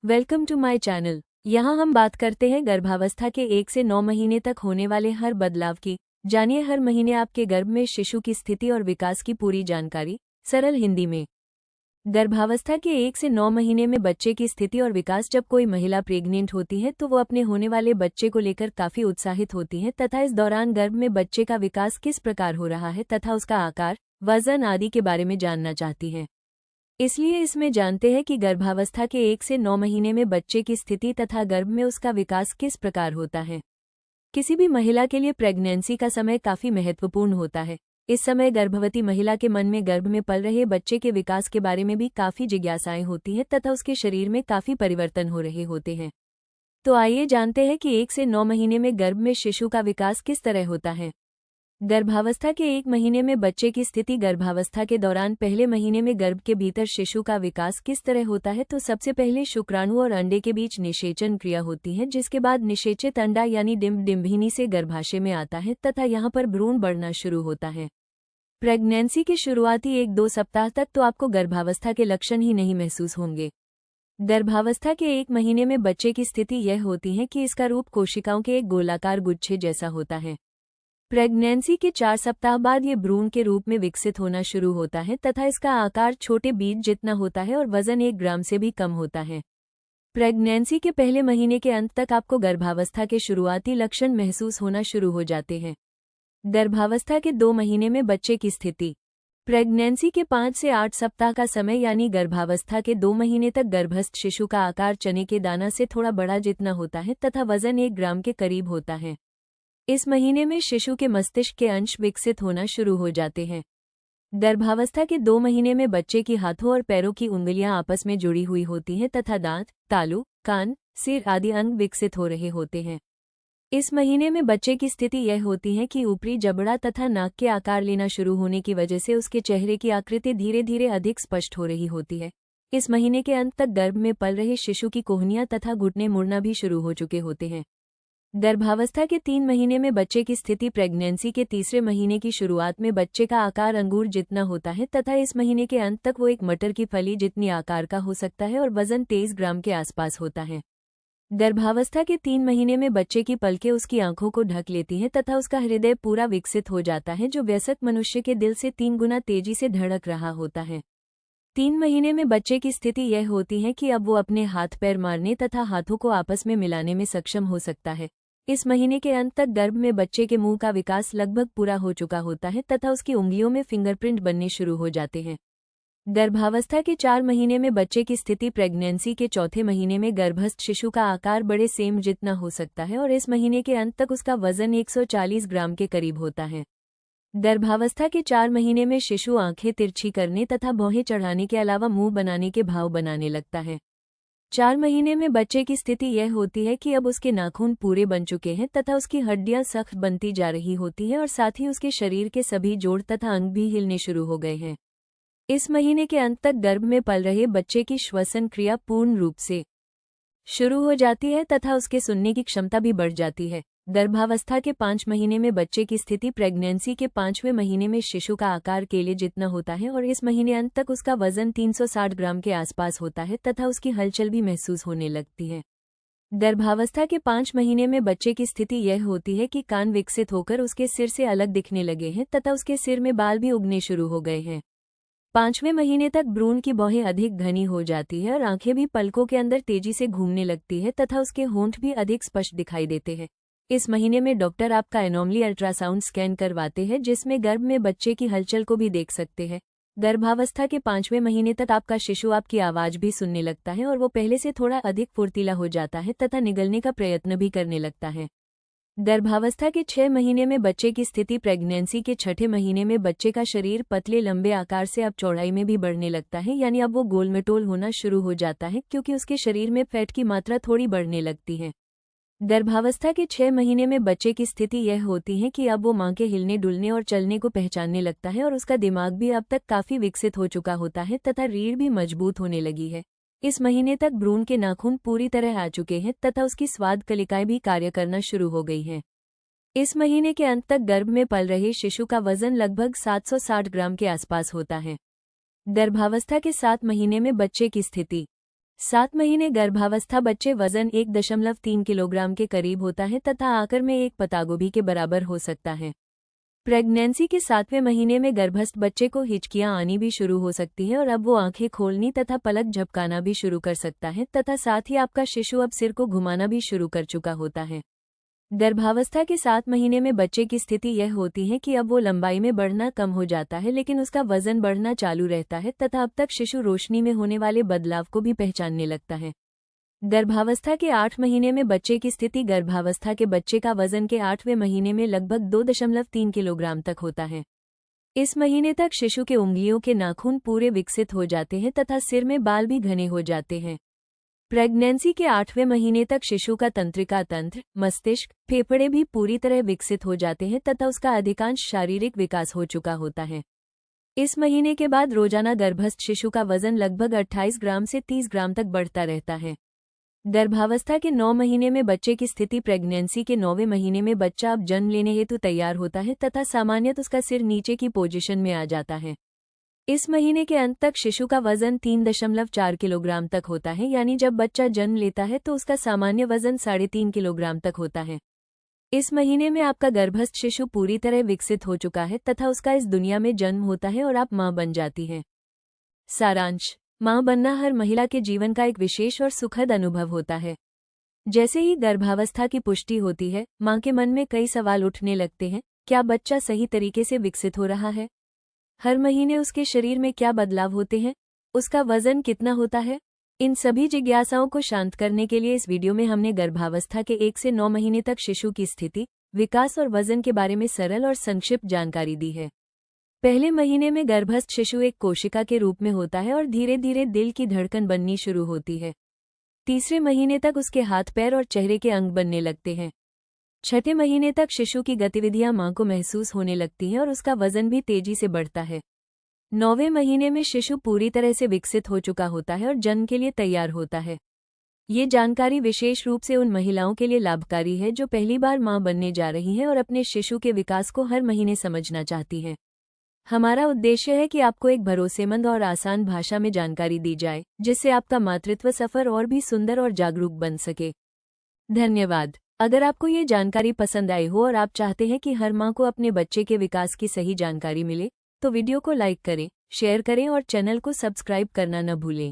Welcome to my channel. यहाँ हम बात करते हैं गर्भावस्था के 1 से 9 महीने तक होने वाले हर बदलाव की। जानिए हर महीने आपके गर्भ में शिशु की स्थिति और विकास की पूरी जानकारी सरल हिंदी में। गर्भावस्था के 1 से 9 महीने में बच्चे की स्थिति और विकास। जब कोई महिला प्रेग्नेंट होती है तो वो अपने होने वाले बच्चे को लेकर काफी उत्साहित होती है तथा इस दौरान गर्भ में बच्चे का विकास किस प्रकार हो रहा है तथा उसका आकार, वजन आदि के बारे में जानना चाहती है। इसलिए इसमें जानते हैं कि गर्भावस्था के 1 से 9 महीने में बच्चे की स्थिति तथा गर्भ में उसका विकास किस प्रकार होता है। किसी भी महिला के लिए प्रेगनेंसी का समय काफी महत्वपूर्ण होता है। इस समय गर्भवती महिला के मन में गर्भ में पल रहे बच्चे के विकास के बारे में भी काफी जिज्ञासाएं होती हैं तथा उसके शरीर में काफी परिवर्तन हो रहे होते हैं। तो आइए जानते हैं कि 1 से 9 महीने में गर्भ में शिशु का विकास किस तरह होता है। गर्भावस्था के 1 महीने में बच्चे की स्थिति। गर्भावस्था के दौरान पहले महीने में गर्भ के भीतर शिशु का विकास किस तरह होता है। तो सबसे पहले शुक्राणु और अंडे के बीच निषेचन क्रिया होती है, जिसके बाद निषेचित अंडा यानी डिंभिनी से गर्भाशय में आता है तथा यहाँ पर भ्रूण बढ़ना शुरू होता है। प्रेगनेंसी के शुरुआती 1-2 सप्ताह तक तो आपको गर्भावस्था के लक्षण ही नहीं महसूस होंगे। गर्भावस्था के 1 महीने में बच्चे की स्थिति यह होती है कि इसका रूप कोशिकाओं के एक गोलाकार गुच्छे जैसा होता है। प्रेगनेंसी के 4 सप्ताह बाद ये भ्रूण के रूप में विकसित होना शुरू होता है तथा इसका आकार छोटे बीज जितना होता है और वजन 1 ग्राम से भी कम होता है। प्रेगनेंसी के पहले महीने के अंत तक आपको गर्भावस्था के शुरुआती लक्षण महसूस होना शुरू हो जाते हैं। गर्भावस्था के 2 महीने में बच्चे की स्थिति। प्रेगनेंसी के 5 से 8 सप्ताह का समय यानी गर्भावस्था के 2 महीने तक गर्भस्थ शिशु का आकार चने के दाना से थोड़ा बड़ा जितना होता है तथा वजन 1 ग्राम के करीब होता है। इस महीने में शिशु के मस्तिष्क के अंश विकसित होना शुरू हो जाते हैं। गर्भावस्था के 2 महीने में बच्चे की हाथों और पैरों की उंगलियां आपस में जुड़ी हुई होती हैं तथा दांत, तालू, कान, सिर आदि अंग विकसित हो रहे होते हैं। इस महीने में बच्चे की स्थिति यह होती है कि ऊपरी जबड़ा तथा नाक के आकार लेना शुरू होने की वजह से उसके चेहरे की आकृति धीरे धीरे अधिक स्पष्ट हो रही होती है। इस महीने के अंत तक गर्भ में पल रहे शिशु की कोहनियां तथा घुटने मुड़ना भी शुरू हो चुके होते हैं। गर्भावस्था के 3 महीने में बच्चे की स्थिति। प्रेगनेंसी के तीसरे महीने की शुरुआत में बच्चे का आकार अंगूर जितना होता है तथा इस महीने के अंत तक वो एक मटर की फली जितनी आकार का हो सकता है और वजन 23 ग्राम के आसपास होता है। गर्भावस्था के 3 महीने में बच्चे की पलकें उसकी आंखों को ढक लेती हैं तथा उसका हृदय पूरा विकसित हो जाता है, जो वयस्क मनुष्य के दिल से 3 गुना तेजी से धड़क रहा होता है। 3 महीने में बच्चे की स्थिति यह होती है कि अब वो अपने हाथ पैर मारने तथा हाथों को आपस में मिलाने में सक्षम हो सकता है। इस महीने के अंत तक गर्भ में बच्चे के मुंह का विकास लगभग पूरा हो चुका होता है तथा उसकी उंगलियों में फिंगरप्रिंट बनने शुरू हो जाते हैं। गर्भावस्था के 4 महीने में बच्चे की स्थिति। प्रेगनेंसी के चौथे महीने में गर्भस्थ शिशु का आकार बड़े सेम जितना हो सकता है और इस महीने के अंत तक उसका वजन 140 ग्राम के करीब होता है। गर्भावस्था के 4 महीने में शिशु आंखें तिरछी करने तथा भौहें चढ़ाने के अलावा मुंह बनाने के भाव बनाने लगता है। 4 महीने में बच्चे की स्थिति यह होती है कि अब उसके नाखून पूरे बन चुके हैं तथा उसकी हड्डियां सख्त बनती जा रही होती हैं और साथ ही उसके शरीर के सभी जोड़ तथा अंग भी हिलने शुरू हो गए हैं। इस महीने के अंत तक गर्भ में पल रहे बच्चे की श्वसन क्रिया पूर्ण रूप से शुरू हो जाती है तथा उसके सुनने की क्षमता भी बढ़ जाती है। गर्भावस्था के 5 महीने में बच्चे की स्थिति। प्रेगनेंसी के 5वें महीने में शिशु का आकार केले जितना होता है और इस महीने अंत तक उसका वजन 360 ग्राम के आसपास होता है तथा उसकी हलचल भी महसूस होने लगती है। गर्भावस्था के 5 महीने में बच्चे की स्थिति यह होती है कि कान विकसित होकर उसके सिर से अलग दिखने लगे हैं तथा उसके सिर में बाल भी उगने शुरू हो गए हैं। 5वें महीने तक भ्रूण की भौहें अधिक घनी हो जाती है और आंखें भी पलकों के अंदर तेजी से घूमने लगती है तथा उसके होंठ भी अधिक स्पष्ट दिखाई देते हैं। इस महीने में डॉक्टर आपका एनोमली अल्ट्रासाउंड स्कैन करवाते हैं, जिसमें गर्भ में बच्चे की हलचल को भी देख सकते हैं। गर्भावस्था के 5वें महीने तक आपका शिशु आपकी आवाज भी सुनने लगता है और वो पहले से थोड़ा अधिक फुर्तीला हो जाता है तथा निगलने का प्रयत्न भी करने लगता है। गर्भावस्था के 6 महीने में बच्चे की स्थिति। प्रेगनेंसी के 6ठे महीने में बच्चे का शरीर पतले लंबे आकार से अब चौड़ाई में भी बढ़ने लगता है, यानी अब वो गोलमटोल होना शुरू हो जाता है क्योंकि उसके शरीर में फैट की मात्रा थोड़ी बढ़ने लगती है। गर्भावस्था के 6 महीने में बच्चे की स्थिति यह होती है कि अब वो मां के हिलने डुलने और चलने को पहचानने लगता है और उसका दिमाग भी अब तक काफी विकसित हो चुका होता है तथा रीढ़ भी मजबूत होने लगी है। इस महीने तक भ्रूण के नाखून पूरी तरह आ चुके हैं तथा उसकी स्वाद कलिकाएं भी कार्य करना शुरू हो गई हैं। इस महीने के अंत तक गर्भ में पल रहे शिशु का वजन लगभग 760 ग्राम के आसपास होता है। गर्भावस्था के 7 महीने में बच्चे की स्थिति। 7 महीने गर्भावस्था बच्चे वजन 1.3 किलोग्राम के करीब होता है तथा आकार में एक पत्तागोभी के बराबर हो सकता है। प्रेगनेंसी के 7वें महीने में गर्भस्थ बच्चे को हिचकियां आनी भी शुरू हो सकती है और अब वो आंखें खोलनी तथा पलक झपकाना भी शुरू कर सकता है तथा साथ ही आपका शिशु अब सिर को घुमाना भी शुरू कर चुका होता है। गर्भावस्था के 7 महीने में बच्चे की स्थिति यह होती है कि अब वो लंबाई में बढ़ना कम हो जाता है लेकिन उसका वजन बढ़ना चालू रहता है तथा अब तक शिशु रोशनी में होने वाले बदलाव को भी पहचानने लगता है। गर्भावस्था के 8 महीने में बच्चे की स्थिति गर्भावस्था के बच्चे का वजन के 8वें महीने में लगभग 2.3 किलोग्राम तक होता है। इस महीने तक शिशु के उंगलियों के नाखून पूरे विकसित हो जाते हैं तथा सिर में बाल भी घने हो जाते हैं। प्रेगनेंसी के 8वें महीने तक शिशु का तंत्रिका तंत्र, मस्तिष्क, फेफड़े भी पूरी तरह विकसित हो जाते हैं तथा उसका अधिकांश शारीरिक विकास हो चुका होता है। इस महीने के बाद रोजाना गर्भस्थ शिशु का वजन लगभग 28 ग्राम से 30 ग्राम तक बढ़ता रहता है। गर्भावस्था के 9 महीने में बच्चे की स्थिति प्रेगनेंसी के 9वें महीने में बच्चा अब जन्म लेने हेतु तैयार होता है तथा सामान्यतः उसका सिर नीचे की पोजीशन में आ जाता है। इस महीने के अंत तक शिशु का वजन 3.4 किलोग्राम तक होता है, यानी जब बच्चा जन्म लेता है तो उसका सामान्य वजन 3.5 किलोग्राम तक होता है। इस महीने में आपका गर्भस्थ शिशु पूरी तरह विकसित हो चुका है तथा उसका इस दुनिया में जन्म होता है और आप मां बन जाती हैं। सारांश: मां बनना हर महिला के जीवन का एक विशेष और सुखद अनुभव होता है। जैसे ही गर्भावस्था की पुष्टि होती है, मां के मन में कई सवाल उठने लगते हैं। क्या बच्चा सही तरीके से विकसित हो रहा है? हर महीने उसके शरीर में क्या बदलाव होते हैं? उसका वजन कितना होता है? इन सभी जिज्ञासाओं को शांत करने के लिए इस वीडियो में हमने गर्भावस्था के 1 से 9 महीने तक शिशु की स्थिति, विकास और वजन के बारे में सरल और संक्षिप्त जानकारी दी है। पहले महीने में गर्भस्थ शिशु एक कोशिका के रूप में होता है और धीरे धीरे दिल की धड़कन बननी शुरू होती है। तीसरे महीने तक उसके हाथ, पैर और चेहरे के अंग बनने लगते हैं। छठे महीने तक शिशु की गतिविधियां मां को महसूस होने लगती हैं और उसका वजन भी तेजी से बढ़ता है। 9वें महीने में शिशु पूरी तरह से विकसित हो चुका होता है और जन्म के लिए तैयार होता है। ये जानकारी विशेष रूप से उन महिलाओं के लिए लाभकारी है जो पहली बार मां बनने जा रही हैं और अपने शिशु के विकास को हर महीने समझना चाहती हैं। हमारा उद्देश्य है कि आपको एक भरोसेमंद और आसान भाषा में जानकारी दी जाए, जिससे आपका मातृत्व सफर और भी सुंदर और जागरूक बन सके। धन्यवाद। अगर आपको ये जानकारी पसंद आई हो और आप चाहते हैं कि हर मां को अपने बच्चे के विकास की सही जानकारी मिले, तो वीडियो को लाइक करें, शेयर करें और चैनल को सब्सक्राइब करना न भूलें।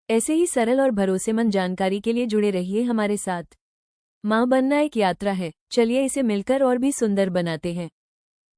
ऐसे ही सरल और भरोसेमंद जानकारी के लिए जुड़े रहिए हमारे साथ। मां बनना एक यात्रा है, चलिए इसे मिलकर और भी सुंदर बनाते हैं।